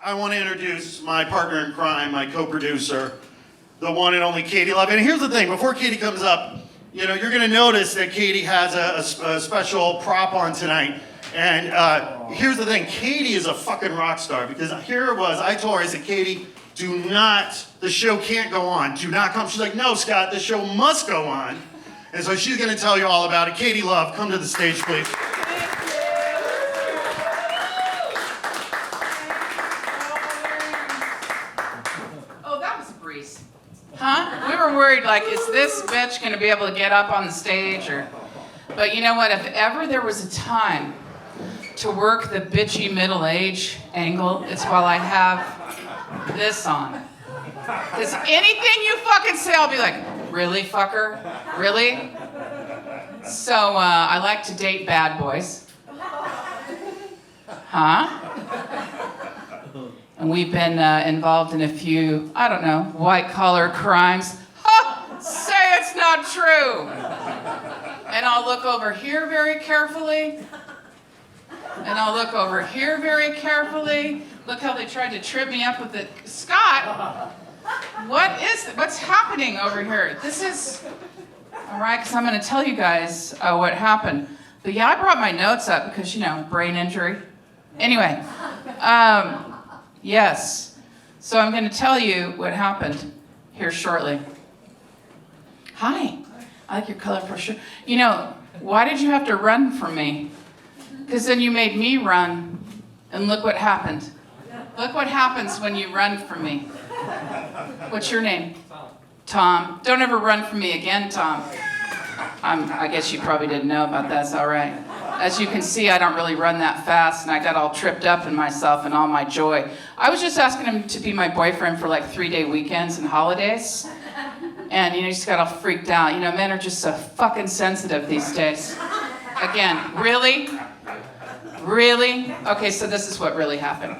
I want to introduce my partner in crime, my co-producer, the one and only Katie Love. And here's the thing, before Katie comes up, you know, you're going to notice that Katie has a special prop on tonight. And here's the thing, Katie is a fucking rock star, because here it was, I told her, I said, Katie, the show can't go on. Do not come. She's like, no, Scott, the show must go on. And so she's going to tell you all about it. Katie Love, come to the stage, please. Huh? We were worried, like, is this bitch going to be able to get up on the stage? But you know what? If ever there was a time to work the bitchy middle age angle, it's while I have this on. Because anything you fucking say, I'll be like, really, fucker? Really? So I like to date bad boys. Huh? And we've been involved in a few, I don't know, white-collar crimes. Ha! Say it's not true! And I'll look over here very carefully. And I'll look over here very carefully. Look how they tried to trip me up with it. Scott, what's happening over here? This is, all right, because I'm going to tell you guys what happened. But yeah, I brought my notes up because, you know, brain injury. Anyway, yes. So I'm going to tell you what happened here shortly. Hi. I like your colorful shirt. You know, why did you have to run from me? Because then you made me run, and look what happened. Look what happens when you run from me. What's your name? Tom. Don't ever run from me again, Tom. I guess you probably didn't know about that. It's all right. As you can see, I don't really run that fast, and I got all tripped up in myself and all my joy. I was just asking him to be my boyfriend for like 3-day weekends and holidays. And, you know, he just got all freaked out. You know, men are just so fucking sensitive these days. Again, really? Really? Okay, so this is what really happened.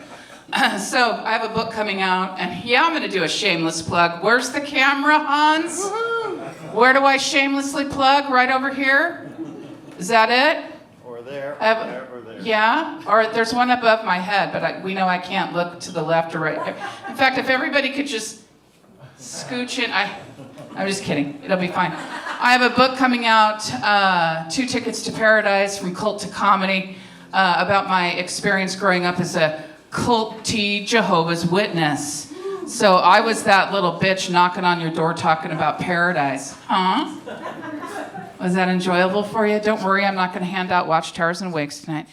So I have a book coming out, and yeah, I'm going to do a shameless plug. Where's the camera, Hans? Where do I shamelessly plug? Right over here? Is that it? Or there, or there. Yeah? Or there's one above my head, but we know I can't look to the left or right. In fact, if everybody could just scooch in. I'm just kidding. It'll be fine. I have a book coming out, 2 Tickets to Paradise, From Cult to Comedy, about my experience growing up as a culty Jehovah's Witness. So I was that little bitch knocking on your door talking about paradise. Huh? Was that enjoyable for you? Don't worry, I'm not going to hand out watchtowers and wigs tonight.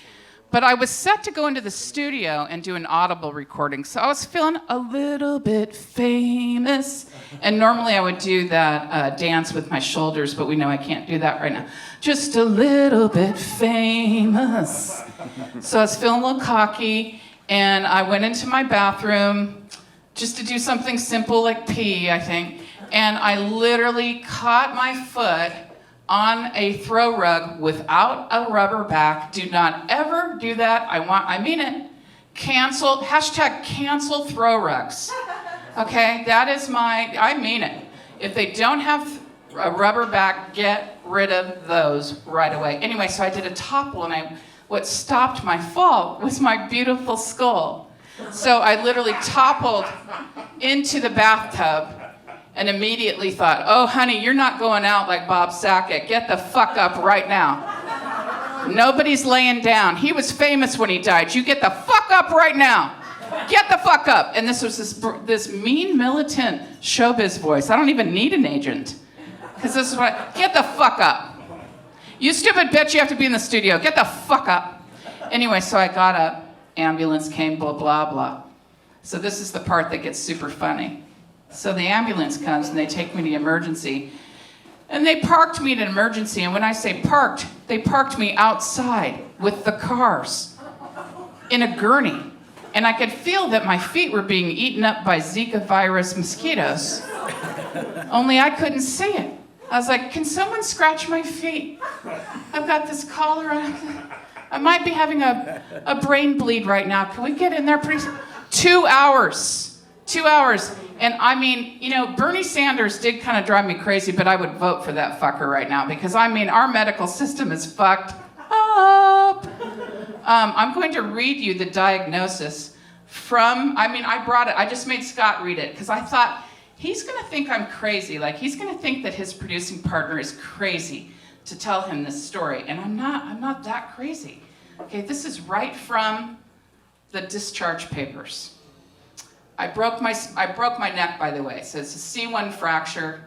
But I was set to go into the studio and do an audible recording, so I was feeling a little bit famous. And normally I would do that dance with my shoulders, but we know I can't do that right now. Just a little bit famous. So I was feeling a little cocky, and I went into my bathroom just to do something simple like pee, I think. And I literally caught my foot on a throw rug without a rubber back. Do not ever do that. I mean it. Cancel, #cancel throw rugs. Okay, I mean it. If they don't have a rubber back, get rid of those right away. Anyway, so I did a topple, and what stopped my fall was my beautiful skull. So I literally toppled into the bathtub, and immediately thought, oh, honey, you're not going out like Bob Saget. Get the fuck up right now. Nobody's laying down. He was famous when he died. You get the fuck up right now. Get the fuck up. And this was this mean, militant showbiz voice. I don't even need an agent. Because this is get the fuck up. You stupid bitch, you have to be in the studio. Get the fuck up. Anyway, so I got up. Ambulance came, blah, blah, blah. So this is the part that gets super funny. So the ambulance comes and they take me to emergency. And they parked me at an emergency. And when I say parked, they parked me outside with the cars in a gurney. And I could feel that my feet were being eaten up by Zika virus mosquitoes. Only I couldn't see it. I was like, can someone scratch my feet? I've got this collar on. I might be having a brain bleed right now. Can we get in there please? 2 hours. 2 hours. And I mean, you know, Bernie Sanders did kind of drive me crazy, but I would vote for that fucker right now because, I mean, our medical system is fucked up. I'm going to read you the diagnosis I brought it. I just made Scott read it because I thought he's going to think I'm crazy. Like, he's going to think that his producing partner is crazy to tell him this story. And I'm not that crazy. Okay, this is right from the discharge papers. I broke my neck, by the way. So it's a C1 fracture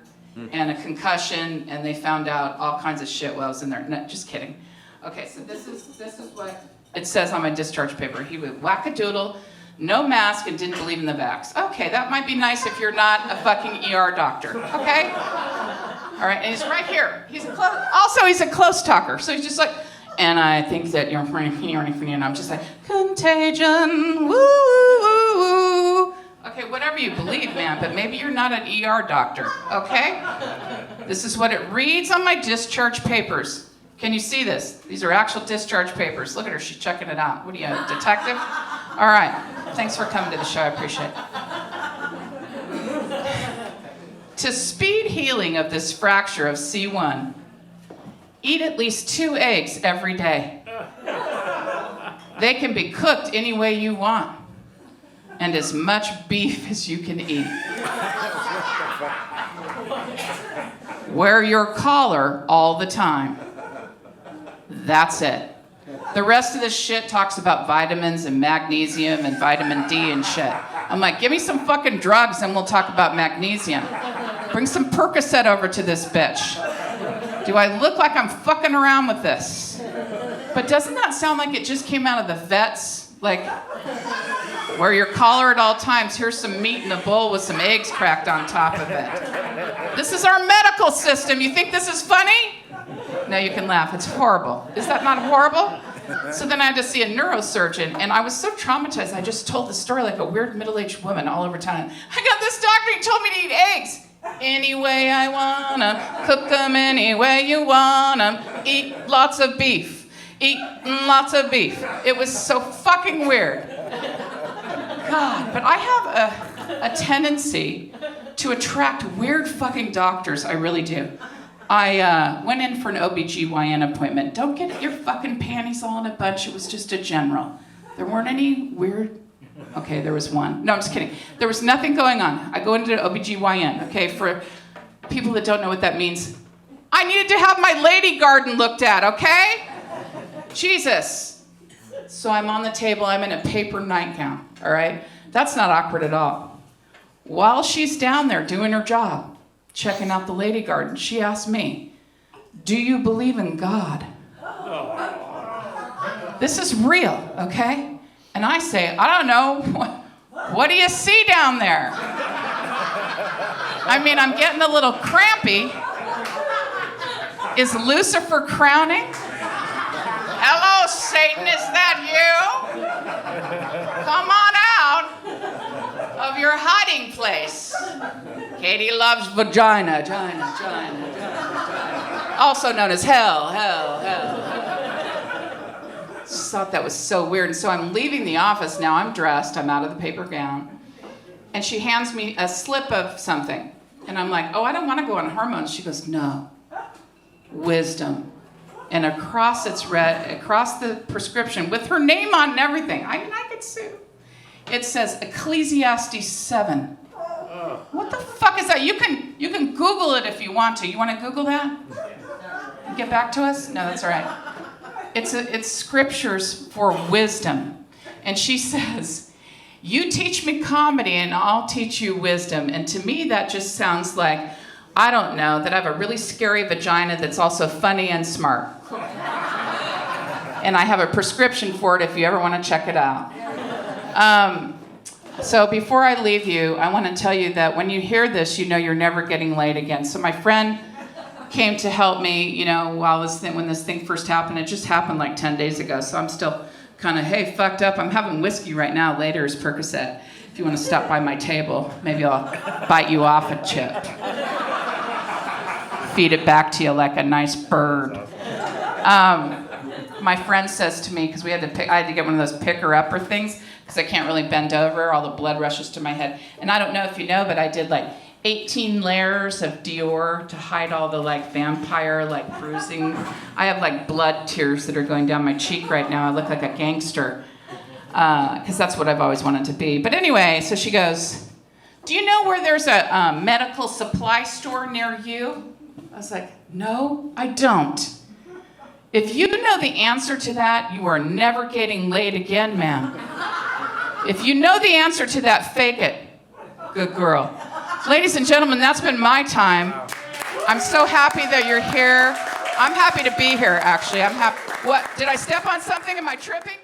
and a concussion, and they found out all kinds of shit while I was in there. No, just kidding. Okay, so this is what it says on my discharge paper. He would whack-a-doodle, no mask, and didn't believe in the vax. Okay, that might be nice if you're not a fucking ER doctor, okay? All right, and he's right here. He's a close talker, so he's just like, and I think that you're, and I'm just like, contagion, woo, woo, woo. Okay, whatever you believe, man, but maybe you're not an ER doctor, okay? This is what it reads on my discharge papers. Can you see this? These are actual discharge papers. Look at her, she's checking it out. What are you, a detective? All right, thanks for coming to the show, I appreciate it. To speed healing of this fracture of C1, eat at least 2 eggs every day. They can be cooked any way you want, and as much beef as you can eat. Wear your collar all the time. That's it. The rest of this shit talks about vitamins and magnesium and vitamin D and shit. I'm like, give me some fucking drugs and we'll talk about magnesium. Bring some Percocet over to this bitch. Do I look like I'm fucking around with this? But doesn't that sound like it just came out of the vets? Like, wear your collar at all times. Here's some meat in a bowl with some eggs cracked on top of it. This is our medical system. You think this is funny? No, you can laugh. It's horrible. Is that not horrible? So then I had to see a neurosurgeon, and I was so traumatized, I just told the story like a weird middle-aged woman all over town. I got this doctor, he told me to eat eggs. Any way I want 'em, cook them any way you want 'em, eat lots of beef, eat lots of beef. It was so fucking weird. God, but I have a tendency to attract weird fucking doctors, I really do. I went in for an OBGYN appointment. Don't get your fucking panties all in a bunch. It was just a general. There weren't any weird... Okay, there was one. No, I'm just kidding. There was nothing going on. I go into an OBGYN, okay? For people that don't know what that means, I needed to have my lady garden looked at, okay? Jesus. So I'm on the table. I'm in a paper nightgown, all right? That's not awkward at all. While she's down there doing her job, checking out the lady garden, she asked me, do you believe in God? This is real, okay? And I say, I don't know, what do you see down there? I mean, I'm getting a little crampy. Is Lucifer crowning? Hello, Satan, is that you? Come on out of your hiding place. Katie loves vagina, also known as hell. Just thought that was so weird. And so I'm leaving the office now. I'm dressed. I'm out of the paper gown. And she hands me a slip of something. And I'm like, oh, I don't want to go on hormones. She goes, no. Wisdom. And across the prescription, with her name on and everything. I mean, I could sue. It says Ecclesiastes 7. What the fuck is that? You can Google it if you want to. You want to Google that? Get back to us? No, that's all right. It's scriptures for wisdom. And she says, you teach me comedy and I'll teach you wisdom. And to me, that just sounds like, I don't know, that I have a really scary vagina that's also funny and smart. And I have a prescription for it if you ever want to check it out. So before I leave you, I want to tell you that when you hear this, you know you're never getting laid again. So my friend came to help me, you know, when this thing first happened. It just happened like 10 days ago, so I'm still kind of, hey, fucked up. I'm having whiskey right now. Later is Percocet. If you want to stop by my table, maybe I'll bite you off a chip. Feed it back to you like a nice bird. My friend says to me, because I had to get one of those picker-upper things, because I can't really bend over, all the blood rushes to my head. And I don't know if you know, but I did like 18 layers of Dior to hide all the like vampire like bruising. I have like blood tears that are going down my cheek right now. I look like a gangster. because that's what I've always wanted to be. But anyway, so she goes, do you know where there's a medical supply store near you? I was like, no, I don't. If you know the answer to that, you are never getting laid again, ma'am. If you know the answer to that, fake it. Good girl. Ladies and gentlemen, that's been my time. I'm so happy that you're here. I'm happy to be here, actually. I'm happy. What? Did I step on something? Am I tripping?